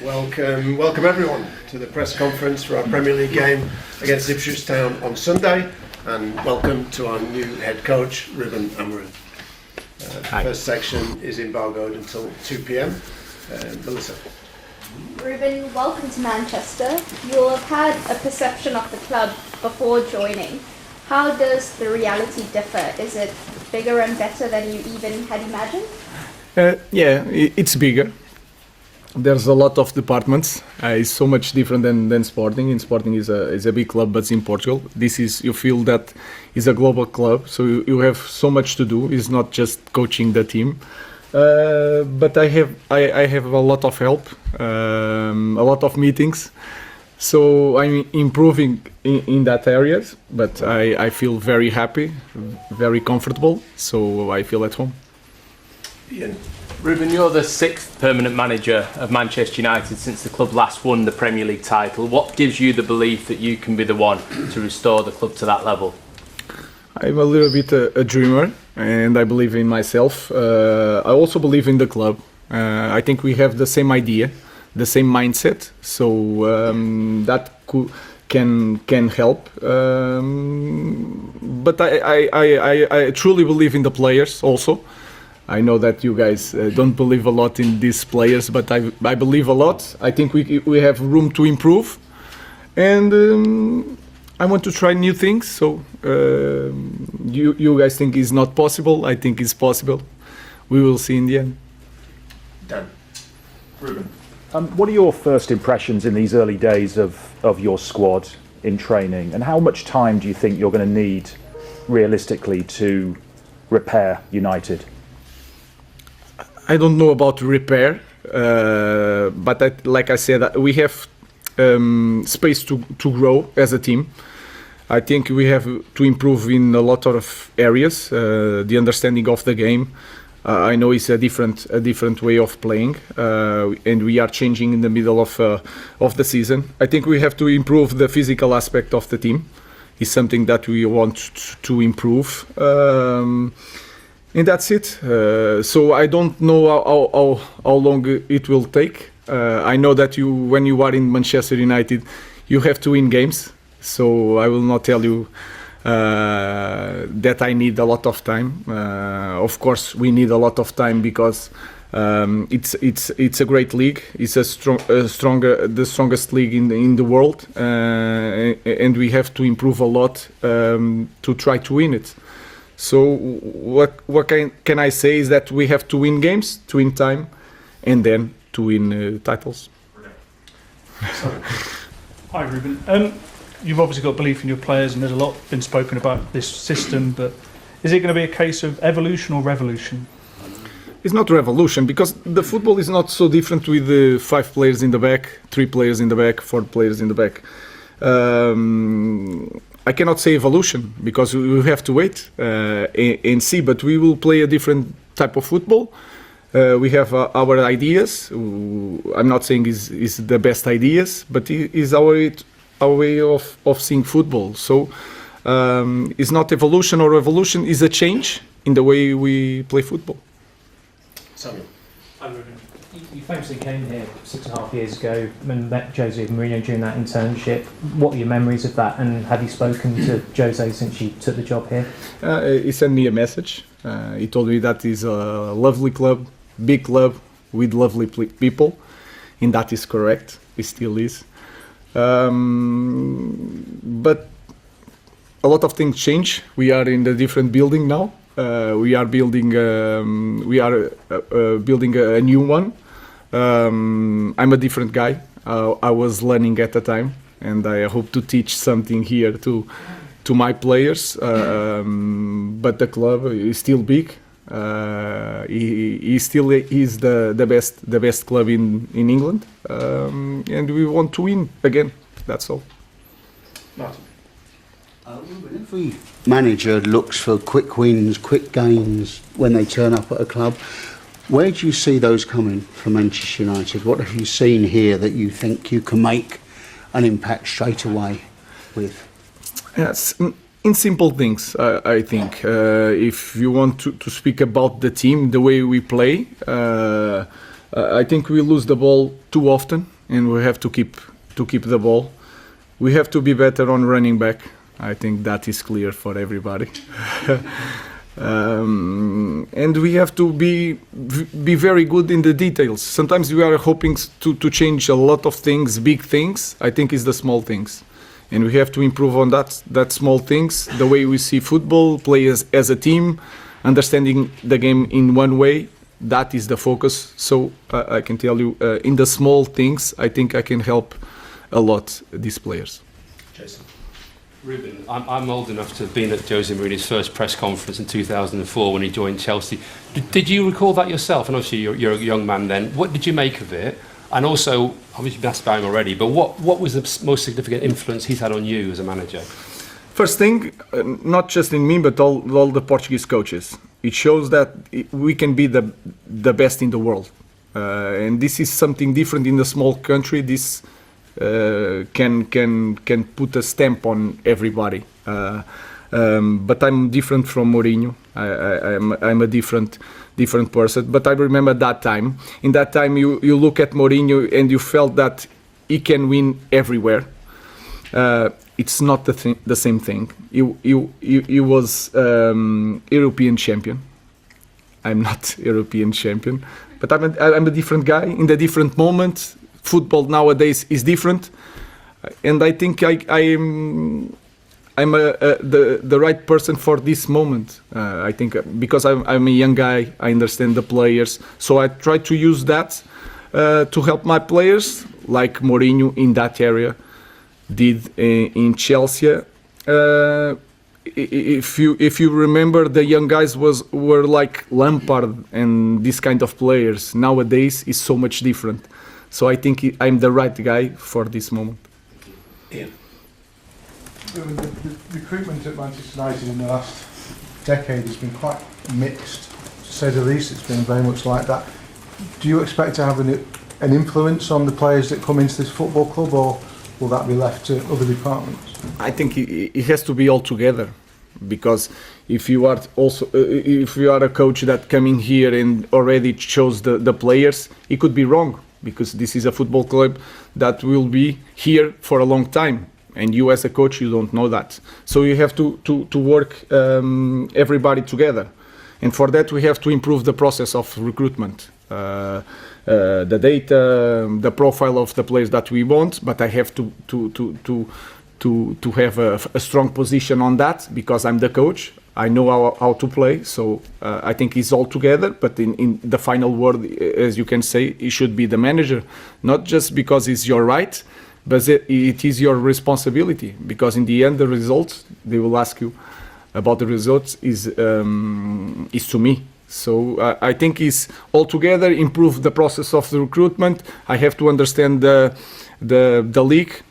Welcome everyone to the press conference for our Premier League game against Ipswich Town on Sunday, and welcome to our new head coach, Ruben Amorim. The first section is embargoed until 2 p.m. Melissa. Ruben, welcome to Manchester. You'll have had a perception of the club before joining. How does the reality differ? Is it bigger and better than you even had imagined? It's bigger. There's a lot of departments. It's so much different than Sporting. In Sporting is a big club, but in Portugal, you feel that it's a global club. So you have so much to do. It's not just coaching the team, but I have a lot of help, a lot of meetings. So I'm improving in that areas. But I feel very happy, very comfortable. So I feel at home. Ian. Ruben, you're the sixth permanent manager of Manchester United since the club last won the Premier League title. What gives you the belief that you can be the one to restore the club to that level? I'm a little bit a dreamer, and I believe in myself. I also believe in the club. I think we have the same idea, the same mindset, so that can help. But I truly believe in the players also. I know that you guys don't believe a lot in these players, but I believe a lot. I think we have room to improve, and I want to try new things. So you guys think it's not possible? I think it's possible. We will see in the end. Dan. Ruben. What are your first impressions in these early days of your squad in training, and how much time do you think you're going to need realistically to repair United? I don't know about repair, but like I said, we have space to grow as a team. I think we have to improve in a lot of areas. The understanding of the game, I know it's a different way of playing, and we are changing in the middle of the season. I think we have to improve the physical aspect of the team. It's something that we want to improve. And that's it. So I don't know how long it will take. I know that when you are in Manchester United, you have to win games. So I will not tell you that I need a lot of time. Of course, we need a lot of time because it's a great league. It's the strongest league in the world, and we have to improve a lot to try to win it. So what can I say is that we have to win games, to win time, and then to win titles. Hi Ruben. You've obviously got belief in your players, and there's a lot been spoken about this system, but is it going to be a case of evolution or revolution? It's not revolution, because the football is not so different with the 5 players in the back, 3 players in the back, 4 players in the back. I cannot say evolution because we have to wait and see, but we will play a different type of football. We have our ideas. I'm not saying is the best ideas, but it is our way of seeing football. So it's not evolution or revolution, it's a change in the way we play football. Samuel. You famously came here 6.5 years ago and met Jose Mourinho during that internship. What are your memories of that, and have you spoken to Jose since you took the job here? He sent me a message. He told me that it's a lovely club, big club with lovely people, and that is correct. It still is. But a lot of things change. We are in a different building now. We are building a new one. I'm a different guy. I was learning at the time, and I hope to teach something here to my players. But the club is still big. He still is the best club in England, and we want to win again. That's all. Martin. Every manager looks for quick wins, quick gains when they turn up at a club. Where do you see those coming from Manchester United? What have you seen here that you think you can make an impact straight away with? Yes, in simple things, I think. If you want to speak about the team, the way we play, I think we lose the ball too often. and we have to keep the ball. We have to be better on running back. I think that is clear for everybody. And we have to be very good in the details. Sometimes we are hoping to change a lot of things, big things. I think it's the small things, and we have to improve on that small things. The way we see football, play as a team, understanding the game in one way. That is the focus. So I can tell you, in the small things, I think I can help a lot these players. Jason. Ruben, I'm old enough to have been at Jose Mourinho's first press conference in 2004 when he joined Chelsea. Did you recall that yourself? And obviously you're a young man then. What did you make of it? And also, obviously you've asked about him already, but what was the most significant influence he's had on you as a manager? First thing, not just in me, but all the Portuguese coaches. It shows that we can be the best in the world. And this is something different in a small country. This can put a stamp on everybody. But I'm different from Mourinho. I'm a different person. But I remember that time. In that time, you look at Mourinho and you felt that he can win everywhere. It's not the same thing. He was European champion. I'm not European champion, but I'm a different guy in the different moment. Football nowadays is different, and I think I'm the right person for this moment. I think because I'm a young guy, I understand the players, so I try to use that to help my players, like Mourinho in that area did in Chelsea. If you remember, the young guys were like Lampard and this kind of players. Nowadays is so much different. So I think I'm the right guy for this moment. Ian. The recruitment at Manchester United in the last decade has been quite mixed, to say the least. It's been very much like that. Do you expect to have an influence on the players that come into this football club, or will that be left to other departments? I think it has to be all together, because if you are a coach that coming here and already chose the players, it could be wrong, because this is a football club that will be here for a long time, and you as a coach, you don't know that. So you have to work everybody together, and for that we have to improve the process of recruitment. The data, the profile of the players that we want, but I have to have a strong position on that, because I'm the coach. I know how to play, so I think it's all together. But in the final word, as you can say, it should be the manager, not just because it's your right, but it is your responsibility. Because in the end, the results they will ask you about the results is to me. So I think it's all together. Improve the process of the recruitment. I have to understand the league.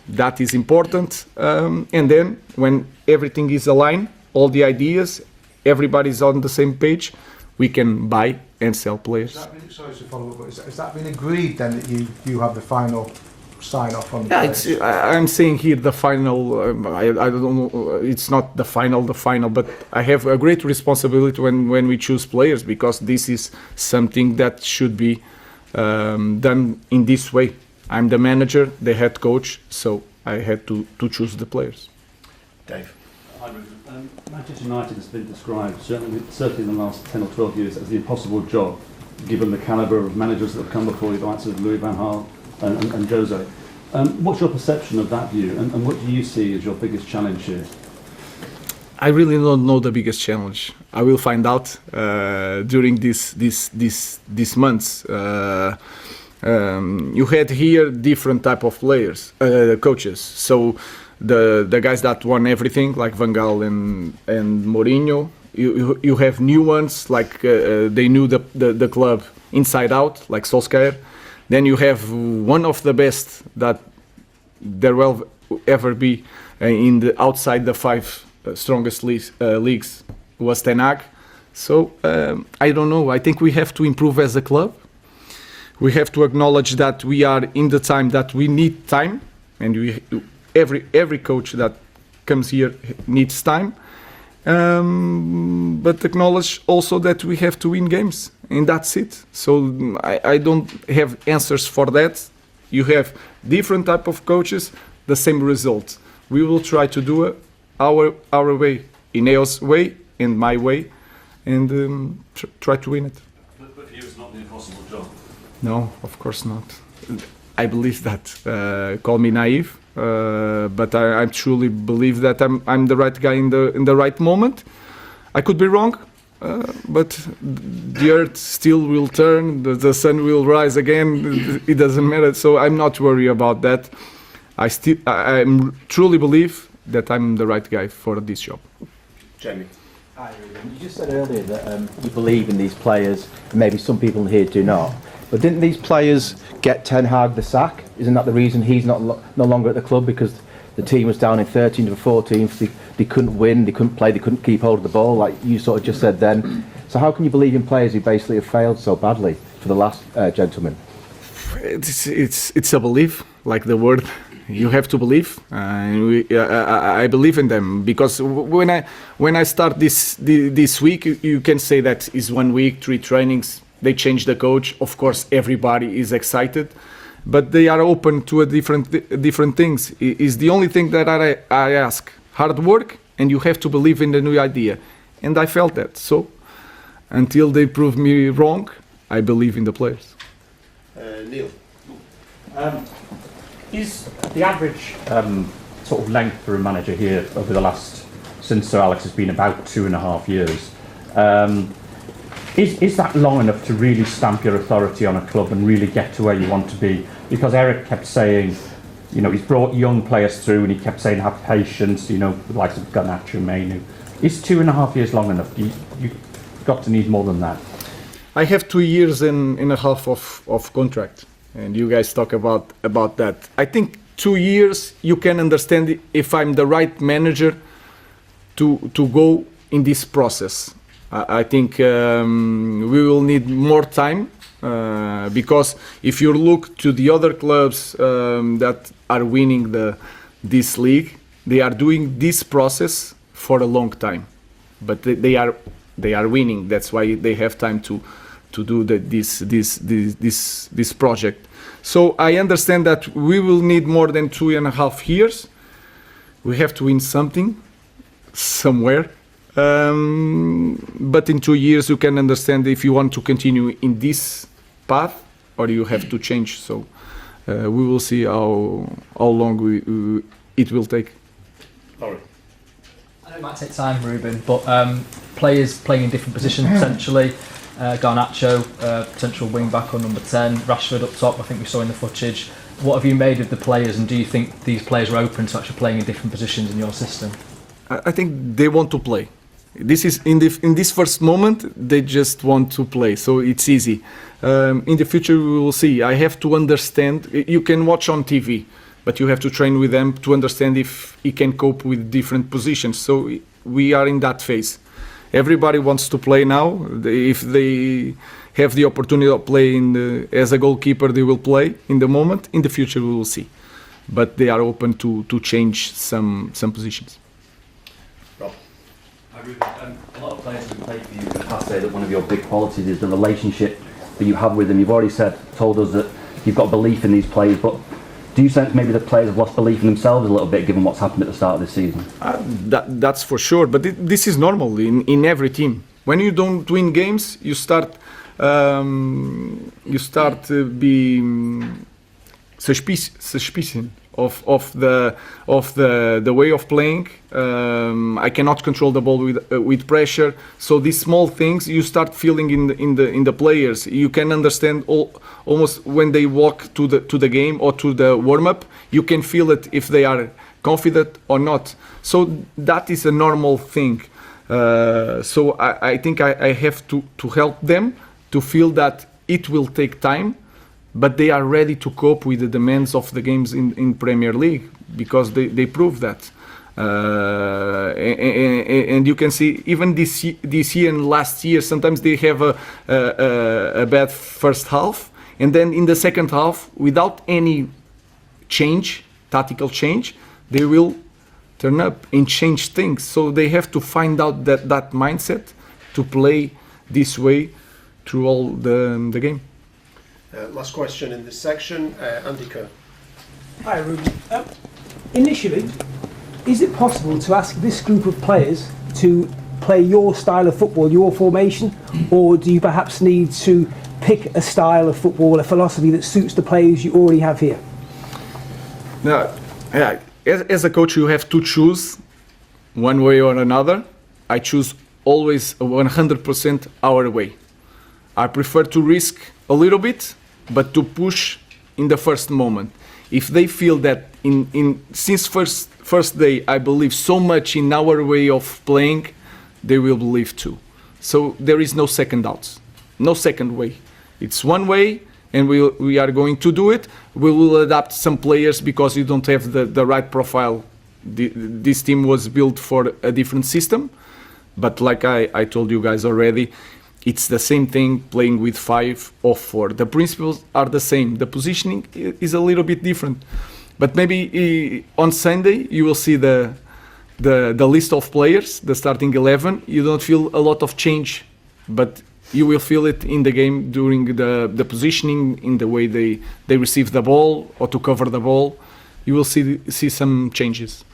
That is important. And then when everything is aligned, all the ideas, everybody's on the same page, we can buy and sell players. Sorry to follow up, but has that been agreed then, that you have the final sign off on the players? I'm saying here the final. I don't know. It's not the final, but I have a great responsibility when we choose players, because this is something that should be done in this way. I'm the manager, the head coach, so I had to choose the players. Dave. Hi, Ruben. Manchester United has been described, certainly in the last 10 or 12 years, as the impossible job, given the calibre of managers that have come before you, the likes of Louis van Gaal and Jose. What's your perception of that view, and what do you see as your biggest challenge here? I really don't know the biggest challenge. I will find out during these months. You had here different type of players, coaches. So the guys that won everything, like Van Gaal and Mourinho. You have new ones, like they knew the club inside out, like Solskjaer. Then you have one of the best that there will ever be in the outside the five strongest leagues was Ten Hag. So I don't know. I think we have to improve as a club. We have to acknowledge that we are in the time that we need time, and every coach that comes here needs time. But acknowledge also that we have to win games, and that's it. So I don't have answers for that. You have different type of coaches, the same results. We will try to do it our way, Ineos way and my way, and try to win it. But for you, it's not the impossible job. No, of course not. I believe that. Call me naive, but I truly believe that I'm the right guy in the right moment. I could be wrong, but the earth still will turn, the sun will rise again. It doesn't matter. So I'm not worried about that. I truly believe that I'm the right guy for this job. Jamie. Hi, Ruben. You just said earlier that you believe in these players, and maybe some people here do not. But didn't these players get Ten Hag the sack? Isn't that the reason he's no longer at the club? Because the team was down in 13th or 14th. They couldn't win, they couldn't play, they couldn't keep hold of the ball, like you sort of just said then. So how can you believe in players who basically have failed so badly for the last gentleman? It's a belief, like the word. You have to believe. I believe in them because when I start this week, you can say that is 1 week, 3 trainings. They change the coach. Of course, everybody is excited, but they are open to a different things. Is the only thing that I ask: hard work, and you have to believe in the new idea. And I felt that. So until they prove me wrong, I believe in the players. Neil. Is the average sort of length for a manager here over the last, since Sir Alex has been, about 2.5 years? Is that long enough to really stamp your authority on a club and really get to where you want to be? Because Eric kept saying, you know, he's brought young players through and he kept saying have patience, you know, the likes of Garnacho, Mainu. Is 2.5 years long enough? You've got to need more than that. I have 2 years and a half of contract, and you guys talk about that. I think 2 years you can understand if I'm the right manager to go in this process. I think we will need more time because if you look to the other clubs that are winning this league, they are doing this process for a long time, but they are winning. That's why they have time to do this project. So I understand that we will need more than 2.5 years. We have to win something somewhere. But in 2 years you can understand if you want to continue in this path or you have to change. So we will see how long it will take. Sorry. I know it might take time, Ruben, but players playing in different positions potentially. Garnacho, potential wing back on number 10. Rashford up top, I think we saw in the footage. What have you made of the players, and do you think these players are open to actually playing in different positions in your system? I think they want to play. This is in this first moment they just want to play, so it's easy. In the future we will see. I have to understand. You can watch on TV, but you have to train with them to understand if he can cope with different positions. So we are in that phase. Everybody wants to play now. If they have the opportunity of playing as a goalkeeper, they will play in the moment. In the future we will see, but they are open to change some positions. A lot of players who played for you in the past say that one of your big qualities is the relationship that you have with them. You've already told us that you've got belief in these players, but do you sense maybe the players have lost belief in themselves a little bit given what's happened at the start of this season? That's for sure, but this is normal in every team. When you don't win games, you start being suspicious of the way of playing. I cannot control the ball with pressure. So these small things you start feeling in the players. You can understand almost when they walk to the game or to the warm up. You can feel it if they are confident or not. So that is a normal thing. So I think I have to help them to feel that it will take time, but they are ready to cope with the demands of the games in Premier League because they prove that. And you can see even this year and last year, sometimes they have a bad first half, and then in the second half, without any tactical change, they will turn up and change things. So they have to find out that mindset to play this way through all the game. Last question in this section, Andy Kerr. Hi, Ruben. Initially, is it possible to ask this group of players to play your style of football, your formation, or do you perhaps need to pick a style of football, a philosophy that suits the players you already have here? No, yeah, as a coach, you have to choose one way or another. I choose always 100% our way. I prefer to risk a little bit, but to push in the first moment. If they feel that since first day I believe so much in our way of playing, they will believe too. So there is no second doubts, no second way. It's one way, and we are going to do it. We will adapt some players because you don't have the right profile. This team was built for a different system, but like I told you guys already, it's the same thing playing with 5 or 4. The principles are the same. The positioning is a little bit different. But maybe on Sunday you will see the list of players, the starting 11. You don't feel a lot of change, but you will feel it in the game during the positioning, in the way they receive the ball or to cover the ball. You will see some changes.